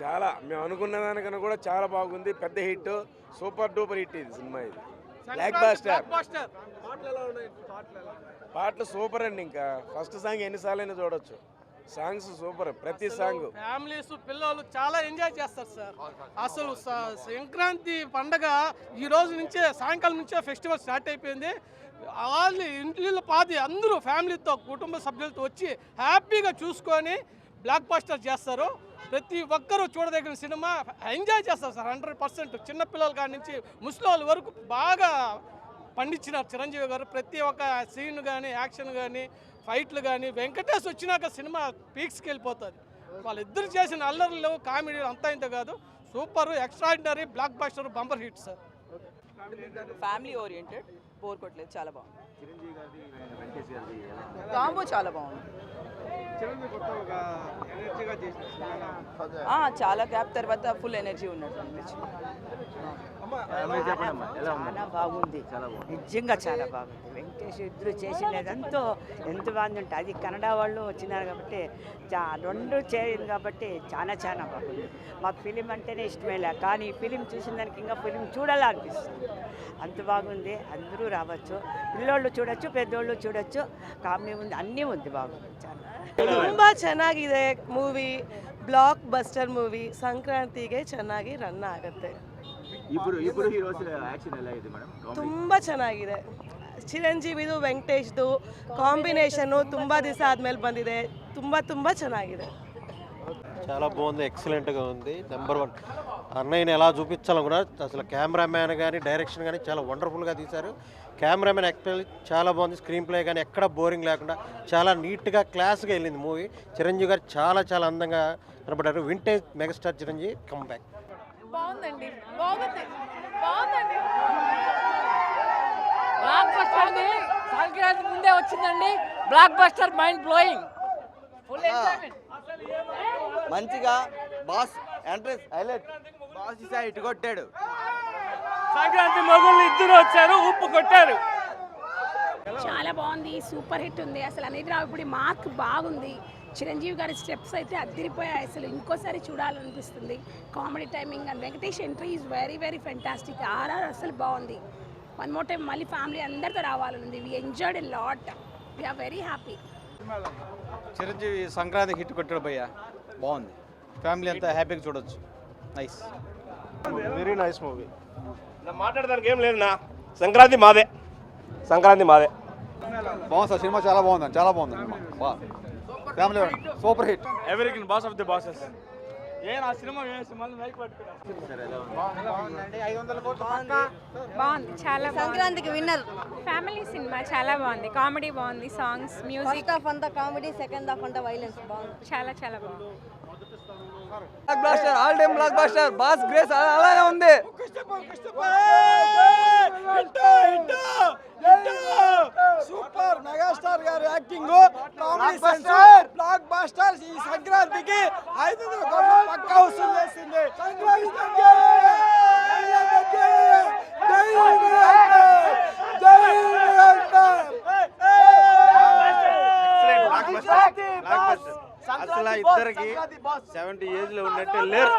చాలా మేము అనుకున్న దానికన్నా కూడా చాలా బాగుంది. పెద్ద హిట్, సూపర్ డూపర్ హిట్ ఇది సినిమా. ఇది బ్లాక్ బాస్టర్. పాటలు సూపర్ అండి. ఇంకా ఫస్ట్ సాంగ్ ఎన్నిసార్లు అయినా చూడొచ్చు. సాంగ్స్ సూపర్, ప్రతి సాంగ్. ఫ్యామిలీస్ పిల్లలు చాలా ఎంజాయ్ చేస్తారు సార్. అసలు సంక్రాంతి పండగ ఈ రోజు నుంచే, సాయంకాలం నుంచే ఫెస్టివల్ స్టార్ట్ అయిపోయింది. వాళ్ళు ఇంట్లో పాది అందరూ ఫ్యామిలీతో, కుటుంబ సభ్యులతో వచ్చి హ్యాపీగా చూసుకొని బ్లాక్ బాస్టర్ చేస్తారు. ప్రతి ఒక్కరూ చూడదగిన సినిమా, ఎంజాయ్ చేస్తారు సార్ 100%. చిన్నపిల్లల కాడి నుంచి ముసలి వరకు బాగా పండించినారు చిరంజీవి గారు. ప్రతి ఒక్క సీన్ కానీ, యాక్షన్ కానీ, ఫైట్లు కానీ, వెంకటేష్ వచ్చినాక సినిమా పీక్స్కి వెళ్ళిపోతుంది. వాళ్ళిద్దరు చేసిన అల్లర్లు, కామెడీలు అంతా ఇంత కాదు. Super, extraordinary, blockbuster, bumper hit sir. Family oriented, bore కొట్టలేదు, చాలా బాగుంది. కాంబో చాలా బాగుంది. చాలా గ్యాప్ తర్వాత ఫుల్ ఎనర్జీ ఉన్నట్టు అనిపించింది. చాలా బాగుంది, నిజంగా చాలా బాగుంది. వెంకటేష్ ఇద్దరు చేసినదంతా ఎంత బాగుంది అంటే, అది కన్నడ వాళ్ళు వచ్చినారు కాబట్టి రెండు చేయాలి కాబట్టి చాలా చాలా బాగుంది. మాకు ఫిలిం అంటేనే ఇష్టమేలే, కానీ ఈ ఫిలిం చూసిన దానికి ఇంకా ఫిలిం చూడాలనిపిస్తుంది. అంత బాగుంది. అందరూ రావచ్చు, పిల్లోళ్ళు చూడొచ్చు, పెద్దోళ్ళు చూడొచ్చు. కామెడీ ఉంది, అన్నీ ఉంది, బాగుంది. చాలా ತುಂಬ ಚೆನ್ನಾಗಿದೆ ಮೂವಿ, ಬ್ಲಾಕ್ ಬಸ್ಟರ್ ಮೂವಿ. ಸಂಕ್ರಾಂತಿಗೆ ಚೆನ್ನಾಗಿ ರನ್ ಆಗುತ್ತೆ. ತುಂಬ ಚೆನ್ನಾಗಿದೆ. ಚಿರಂಜೀವಿದು ವೆಂಕಟೇಶ್ದು ಕಾಂಬಿನೇಷನ್ನು ತುಂಬ ದಿವಸ ಆದಮೇಲೆ ಬಂದಿದೆ. ತುಂಬ ತುಂಬ ಚೆನ್ನಾಗಿದೆ. చాలా బాగుంది, ఎక్సలెంట్గా ఉంది. నెంబర్ 1 అన్నయ్యని ఎలా చూపించాలనుకున్నారు. అసలు కెమెరామ్యాన్ కానీ, డైరెక్షన్ కానీ చాలా వండర్ఫుల్గా తీశారు. కెమెరామెన్ యాక్చువల్లీ చాలా బాగుంది. స్క్రీన్ ప్లే కానీ ఎక్కడ బోరింగ్ లేకుండా చాలా నీట్గా, క్లాస్గా వెళ్ళింది మూవీ. చిరంజీవి గారు చాలా చాలా అందంగా కనబడ్డారు. Vintage megastar Chiranjeevi come back. బాగుందండి, బాగుంది, బాగుందండి. బ్లాక్ బస్టర్ సంక్రాంతి ముందే వచ్చిందండి. Blockbuster, mind blowing, full enjoyment. మంచిగా బాస్ ఎంట్రెన్స్ హైలైట్. బాస్ ఇటు కొట్టాడు. సంక్రాంతి మొగుళ్ళు ఇద్దరు వచ్చారు, ఉప్పు కొట్టారు. చాలా బాగుంది, సూపర్ హిట్ ఉంది. అసలు అనేది రావుడి మార్క్ బాగుంది. చిరంజీవి గారి స్టెప్స్ అయితే అదిరిపోయాయి. అసలు ఇంకోసారి చూడాలనిపిస్తుంది. Comedy timing and Venkatesh entry is very very fantastic. RR అసలు బాగుంది. వన్ మోర్ టైం మళ్ళీ ఫ్యామిలీ అందరితో రావాలనుంది. We enjoyed a lot, we are very happy. Chiranjeevi Sankranti hit కొట్టాడు భయ్య, బాగుంది. ఫ్యామిలీ అంతా హ్యాపీగా చూడొచ్చు. Nice, very nice movie. మాట్లాడడానికి ఏం లేదు నా, సంక్రాంతి మాదే, సంక్రాంతి మాదే. బాగుంది సార్, సినిమా చాలా బాగుంది, చాలా బాగుంది సినిమా. Family super hit. ఎవరికి బాస్ ఆఫ్ ది బాసెస్. బాగుంది, చాలా సంక్రాంతికి విన్నర్. ఫ్యామిలీ సినిమా చాలా బాగుంది. కామెడీ బాగుంది, సాంగ్స్, మ్యూజిక్, హాఫ్ అంతా కామెడీ, సెకండ్ హాఫ్ అంతా వైలెన్స్. బాగుంది, చాలా చాలా బాగుంది. Blockbuster, all time blockbuster. Boss grace అలానే ఉంది. సూపర్, మెగాస్టార్ గారు acting, comedy sense, blockbuster. ఈ సంక్రాంతికి 500 కోట్ల పక్కా వసూలు చేసింది. అసలు ఇద్దరికి 70 ఏజ్ లో ఉన్నట్టు లేరు.